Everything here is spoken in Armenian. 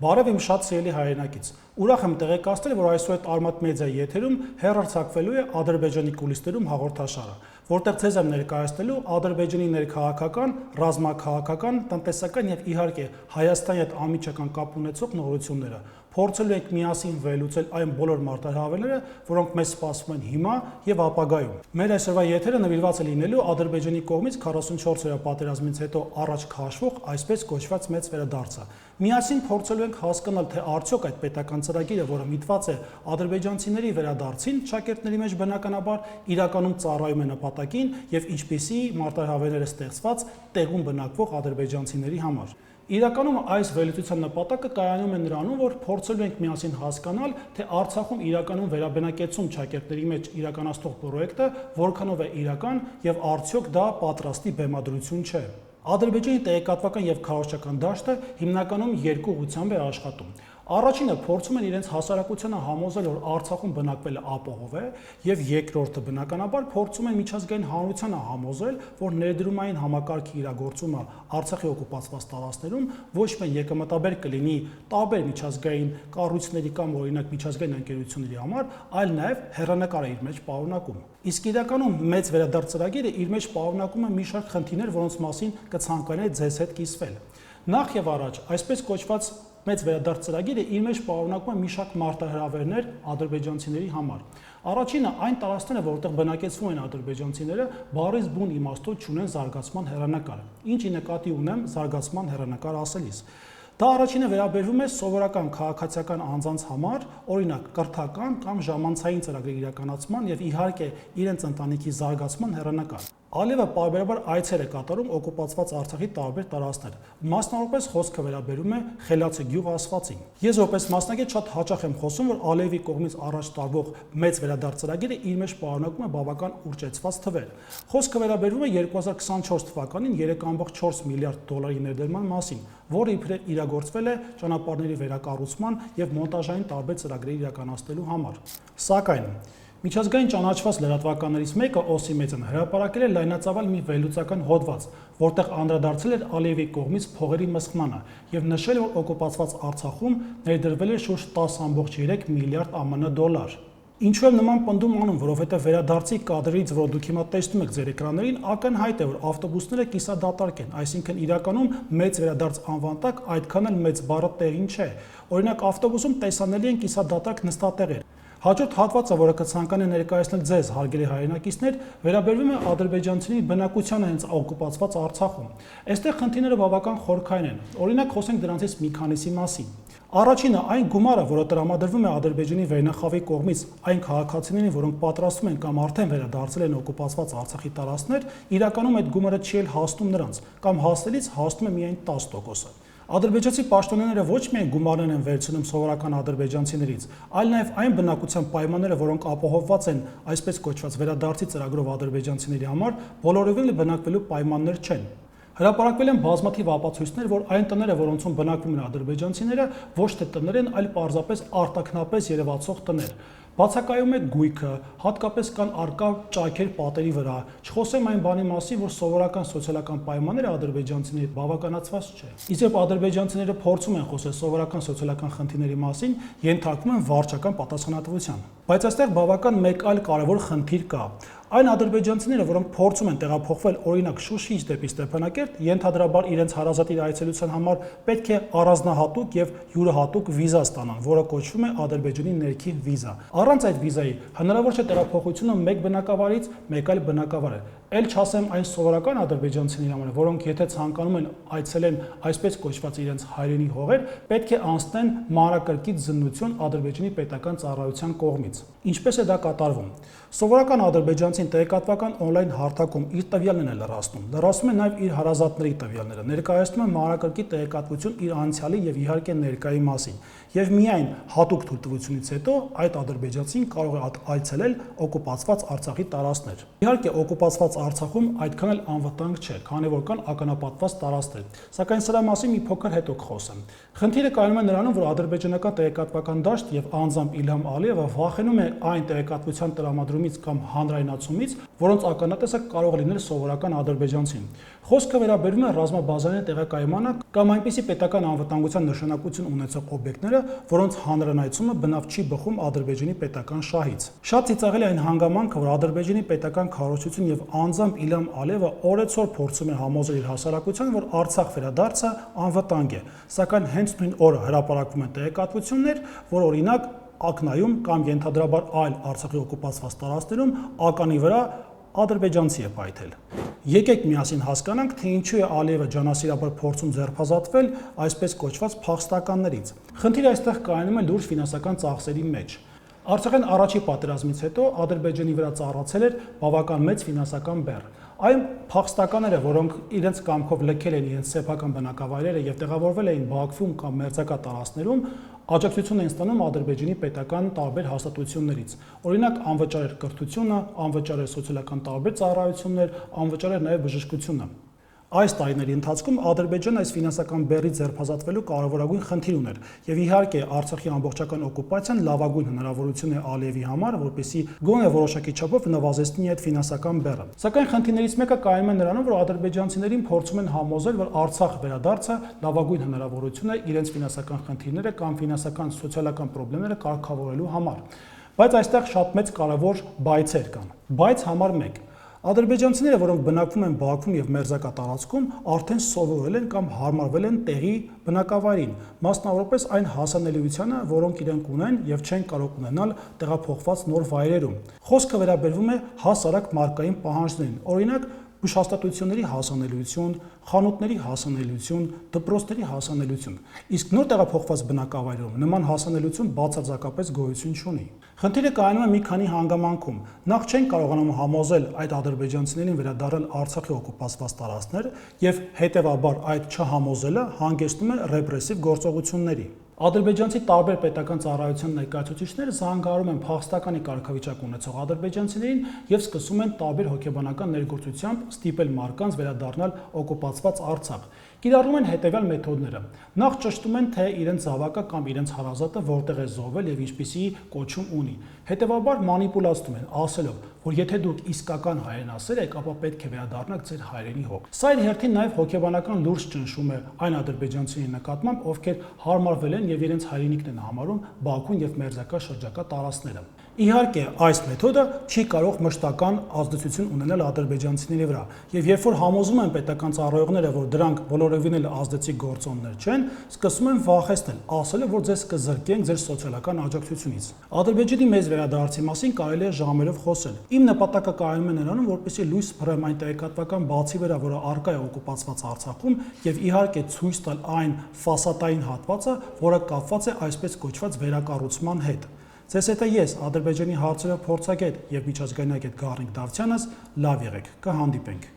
Բարև իմ շատ սիրելի հայրենակից։ Ուրախ եմ տեղեկացնել, որ այսօր այդ Արմատ մեդիայի եթերում հեռարձակվելու է Ադրբեջանի կուլիսներում հաղորդաշարը, որտեղ ցեզ եմ ներկայացնելու Ադրբեջանի ներքաղաքական, ռազմաքաղաքական, տնտեսական եւ իհարկե Հայաստանի հետ անմիջական կապ ունեցող նորությունները։ Փորձելու ենք միասին վերլուծել այն բոլոր մարտահրավերները, որոնք մեզ սպասում են հիմա եւ ապագայում։ Մեր այսօրվա եթերը նվիրված է լինելու Ադրբեջանի կողմից 44-օրյա պատերազմից հետո առաջ քաշվող այսպես կոչված մեծ վերադարձը։ Միասին փորձելու ենք հասկանալ, թե արդյոք այդ պետական ծրագիրը, որը միտված է ադրբեջանցիների վերադարձին, շակերտների մեջ բնականաբար իրականում ծառայում է նպատակին եւ ինչպիսի մարտահրավերներ է ստեղծված տեղում բնակվող ադրբեջանցիների համար։ Իրականում այս վերլուծության նպատակը կայանում է նրանում, որ փորձելու ենք միասին հասկանալ, թե Արցախում իրականում վերաբնակեցում շակերտների մեջ իրականացնող պրոյեկտը որքանով է իրական եւ արդյոք դա պատրաստի բեմադրություն չէ։ Ադրբեջանի տեղեկատվական եւ քարոզչական դաշտը հիմնականում երկու ուղղությամբ է աշխատում։ Առաջինը փորձում են իրենց հասարակությանը համոզել, որ Արցախում բնակվելը ապահով է, եւ երկրորդը բնականաբար փորձում են միջազգային հանրությանը համոզել, որ ներդրումային համակարգի իրագործումը Արցախի օկուպացված տարածքներում ոչ միայն եկամտաբեր կլինի տարբեր միջազգային կառույցների կամ օրինակ միջազգային ընկերությունների համար, այլ նաեւ հեռանկար է իր մեջ պարունակում։ Իսկ իրականում մեծ վերադարձ ծրագիրը իր մեջ պարունակում է մի շարք խնդիրներ, որոնց մասին կցանկանայի ձեզ հետ կիսվել։ Նախ եւ առաջ, այսպես կոչված մեծ վերադարձ ծրագիրը իր մեջ պարունակում է մի շարք մարտահրավերներ ադրբեջանցիների համար։ Առաջինը այն տարածքները, որտեղ բնակեցվում են ադրբեջանցիները, բառից բուն իմաստով չունեն զարգացման հեռանկար։ Ինչի նկատի ունեմ զարգացման հեռանկար ասելիս։ Դա առաջինը վերաբերվում է սովորական քաղաքացիական անձանց համար, օրինակ կրթական կամ ժամանցային ծրագրերի իրականացման եւ իհարկե իրենց ընտանիքի զարգացման հեռանկար։ Ալիևը պարբերաբար այցեր է կատարում օկուպացված Արցախի տարբեր տարածքներ։ Մասնավորապես խոսքը վերաբերում է Խելացի գյուղ ասվածին։ Ես որպես մասնագետ շատ հաճախ եմ խոսում, որ Ալիևի կողմից առաջ տարվող մեծ վերադարձ ծրագիրը իր մեջ պարունակում է բավական ուռճեցված թվեր։ Խոսքը վերաբերում է 2024 թվականին 3.4 միլիարդ դոլարի ներդրման մասին, որը իբրև իրագործվել է ճանապարհների վերակառուցման եւ մոնտաժային տարբեր ծրագրերի իրականացնելու համար։ Սակայն միջազգային ճանաչված լրատվականներից մեկը Օսիմեդիան հրապարակել է լայնածավալ մի վերլուծական հոդված, որտեղ անդրադարձել էր Ալիևի կողմից փողերի մսխմանը եւ նշել, որ օկուպացված Արցախում ներդրվել է շուրջ 10.3 միլիարդ ԱՄՆ դոլար։ Ինչու եմ նման պնդում անում, որովհետև վերադարձի կադրերից, որ դուք հիմա տեսնում եք ձեր էկրաններին, ակնհայտ է, որ ավտոբուսները կիսադատարկ են, այսինքն իրականում մեծ վերադարձ անվան տակ այդքան էլ մեծ բառը տեղին չէ։ Օրինակ ավտոբուսում տեսանելի են կիսադատարկ նստատեղեր։ Հաջորդ հատվածը, որը կցանկանա ներկայացնել ձեզ, հարգելի հայրենակիցներ, վերաբերվում է ադրբեջանցիների բնակությանը հենց օկուպացված Արցախում։ Այստեղ խնդիրները բավական խորքային են։ Օրինակ խոսենք դրանցից մի քանիսի մասին։ Առաջինը այն գումարը, որը տրամադրվում է Ադրբեջանի վերնախավի կողմից այն քաղաքացիներին, որոնք պատրաստվում են կամ արդեն վերադարձել են օկուպացված Արցախի տարածքներ, իրականում այդ գումարը չի էլ հասնում նրանց, կամ հասնելից հասնում է միայն 10%-ը։ Ադրբեջանցի պաշտոնյաները ոչ միայն գումարներ են վերցնում սովորական ադրբեջանցիներից, այլ նաև այն բնակության պայմանները, որոնք ապահովված են այսպես կոչված վերադարձի ծրագրով ադրբեջանցիների համար, բոլորովին բնակվելու պայմաններ չեն։ Հրապարակվել են բազմաթիվ ապացույցներ, որ այն տները, որոնցում բնակվում են ադրբեջանցիները, ոչ թե տներ են, այլ պարզապես արտաքնապես երևացող տներ։ Բացակայում է գույքը, հատկապես կան արկա ճաքեր պատերի վրա, չխոսեմ այն բանի մասին, որ սովորական սոցիալական պայմանները ադրբեջանցիների հետ բավականացված չէ։ Իսկ ադրբեջանցիները փորձում են խոսել սովորական սոցիալական խնդիրների մասին, ենթարկվում են վարչական պատասխանատվության։ Բայց այստեղ բավական մեկ այլ կարևոր խնդիր կա։ Այն ադրբեջանցիները, որոնք փորձում են տեղափոխվել օրինակ Շուշիից դեպի Ստեփանակերտ, ենթադրաբար իրենց հարազատի այցելության համար պետք է առանձնահատուկ եւ յուրահատուկ վիզա ստանան, որը կոչվում է Ադրբեջանի ներքին վիզա։ Առանց այդ վիզայի հնարավոր չէ տեղափոխությունը մեկ բնակավարից մեկ այլ բնակավար է։ Էլ չասեմ այն սովորական ադրբեջանցիների համար, որոնք եթե ցանկանում են այցելեն այսպես կոչված իրենց հայրենի հողեր, պետք է անցնեն մանրակրկիտ զննություն Ադրբեջանի պետական ծառայության կողմից։ Ինչպես է դա կատարվում։ Սովորական ադրբեջանցին տեղեկատվական on-line հարթակում իր տվյալներն է լրացնում է նաև իր հարազատների տվյալները, ներկայացնում է մանրակրկիտ տեղեկատվություն իր անցյալի եւ իհարկե ներկայի մասին։ Եվ միայն հատուկ թույլտվությունից հետո այդ ադրբեջանցին կարող է այցելել օկուպացված Արցախի տարածքներ։ Իհարկե օկուպացված Արցախում այդքան էլ անվտանգ չէ, քանի որ կան ականապատված տարածքներ։ Սակայն սրա մասին մի փոքր հետո կխոսեմ։ Խնդիրը կայանում է նրանում, որ ադրբեջանական տեղեկատվական դաշտ եւ անձամբ Իլհամ Ալիևը վախենում է այն տեղեկատվության տրամադրումից կամ հանրայնացումից, որոնց ականատեսը կարող է լինել սովորական ադրբեջանցին։ Խոսքը վերաբերում է ռազմաբազային տեղակայմանը կամ այնպիսի պետական անվտանգության նշանակություն ունեցող օբյեկտները, որոնց հանրայնացումը բնավ չի բխում Ադրբեջանի պետական շահից։ Շատ ծիծաղելի այն հանգամանքը, որ Ադրբեջանի պետական քարոզչություն եւ անձամբ Իլհամ Ալիևը օրեցօր փորձում է համոզել իր հասարակությանը, որ Արցախ վերադարձը անվտանգ է, սակայն հենց նույն օրը հրապարակվում են տեղեկատվություններ, որ օրինակ Ակնայում կամ ենթադրաբար այլ Արցախի օկուպացված տարածքներում ականի վրա ադրբեջանցի է պայթել։ Եկեք միասին հասկանանք, թե ինչու է Ալիևը ջանասիրաբար փորձում ձերբազատվել այսպես կոչված փախստականներից։ Խնդիրը այստեղ կայանում է լուրջ ֆինանսական ծախսերի մեջ։ Արցախյան առաջի պատերազմից հետո Ադրբեջանի վրա ծառացել էր բավական մեծ ֆինանսական բեռ։ Այն փախստականները, որոնք իրենց կամքով լքել են իրենց սեփական բնակավայրերը եւ տեղավորվել էին Բաքվում կամ մերձակա տարածքներում, աջակցություն են ստանում Ադրբեջանի պետական տարբեր հաստատություններից։ Օրինակ, անվճար էր կրթությունը, անվճար էր սոցիալական տարբեր ծառայություններ, անվճար էր նաեւ բժշկությունը։ Այս տարիների ընթացքում Ադրբեջանը այս ֆինանսական բեռից ձերբազատվելու կարևորագույն խնդիր ուներ, եւ իհարկե Արցախի ամբողջական օկուպացիան լավագույն հնարավորություն է Ալիևի համար, որպեսզի գոնե որոշակի չափով նվազեցնի այդ ֆինանսական բեռը։ Սակայն խնդիրներից մեկը կայանում է նրանում, որ ադրբեջանցիներին փորձում են համոզել, որ Արցախ վերադարձը լավագույն հնարավորություն է իրենց ֆինանսական խնդիրները կամ ֆինանսական սոցիալական խնդիրները կարգավորելու համար։ Բայց այստեղ շատ մեծ կարևոր բայցեր կան։ Բայց համար 1. Ադրբեջանցիները, որոնք բնակվում են Բաքվում եւ մերձակա տարածքում, արդեն սովորել են կամ հարմարվել են տեղի բնակավայրին, մասնավորապես այն հասանելիությանը, որոնք իրենք ունեն եւ չեն կարող ունենալ տեղափոխված նոր վայրերում։ Խոսքը վերաբերվում է հասարակ մարկային պահանջներին, օրինակ բուժհաստատությունների հասանելիություն, խանութների հասանելիություն, դպրոցների հասանելիություն։ Իսկ նոր տեղափոխված բնակավայրերում նման հասանելիություն բացարձակապես գոյություն չունի։ Խնդիրը կայանում է մի քանի հանգամանքում։ Նախ չեն կարողանում համոզել այդ ադրբեջանցիներին վերադառնալ Արցախի օկուպացված տարածքներ եւ հետեւաբար այդ չհամոզելը հանգեցնում է ռեպրեսիվ գործողությունների։ Ադրբեջանցի տարբեր պետական ծառայության ներկայացուցիչները զանգահարում են փախստականի կարգավիճակ ունեցող ադրբեջանցիներին եւ սկսում են տարբեր հոգեբանական ներգործությամբ ստիպել մարդկանց վերադառնալ օկուպացված Արցախ։ Կիրառում են հետևյալ մեթոդները։ Նախ ճշտում են, թե իրենց զավակը կամ իրենց հարազատը որտեղ է զոհվել եւ ինչպիսի կոչում ունի։ Հետևաբար մանիպուլացնում են, ասելով, որ եթե դուք իսկական հայրենասեր եք, ապա պետք է վերադառնաք ձեր հայրենի հող։ Սա իր հերթին նաեւ հոգեբանական լուրջ ճնշում է այն ադրբեջանցիների նկատմամբ, ովքեր հարմարվել են եւ իրենց հայրենիքն են համարում Բաքուն եւ մերձակա շրջակա տարածքները։ Իհարկե, այս մեթոդը չի կարող մշտական ազդեցություն ունենալ ադրբեջանցիների վրա, եւ երբ որ համոզում են պետական ծառայողները, որ դրանք բոլորովին էլ ազդեցիկ գործոններ չեն, սկսում են վախեցնել, ասելով, որ ձեզ կզրկենք ձեր սոցիալական աջակցությունից։ Ադրբեջանի մեծ վերադարձի մասին կարելի է ժամերով խոսել։ Իմ նպատակը կայանում է նրանում, որպեսզի լույս փռեմ այն տեղեկատվական բացի վրա, որը առկա է օկուպացված Արցախում, եւ իհարկե ցույց տալ այն ֆասատային հատվածը, որը կապված է այսպես կոչված վերակառուցման հետ։ Ձեզ հետ է ես, Ադրբեջանի հարցերով փորձագետ եւ միջազգայնագետ Գառնիկ Դավթյանս, լավ եղեք, կհանդիպենք։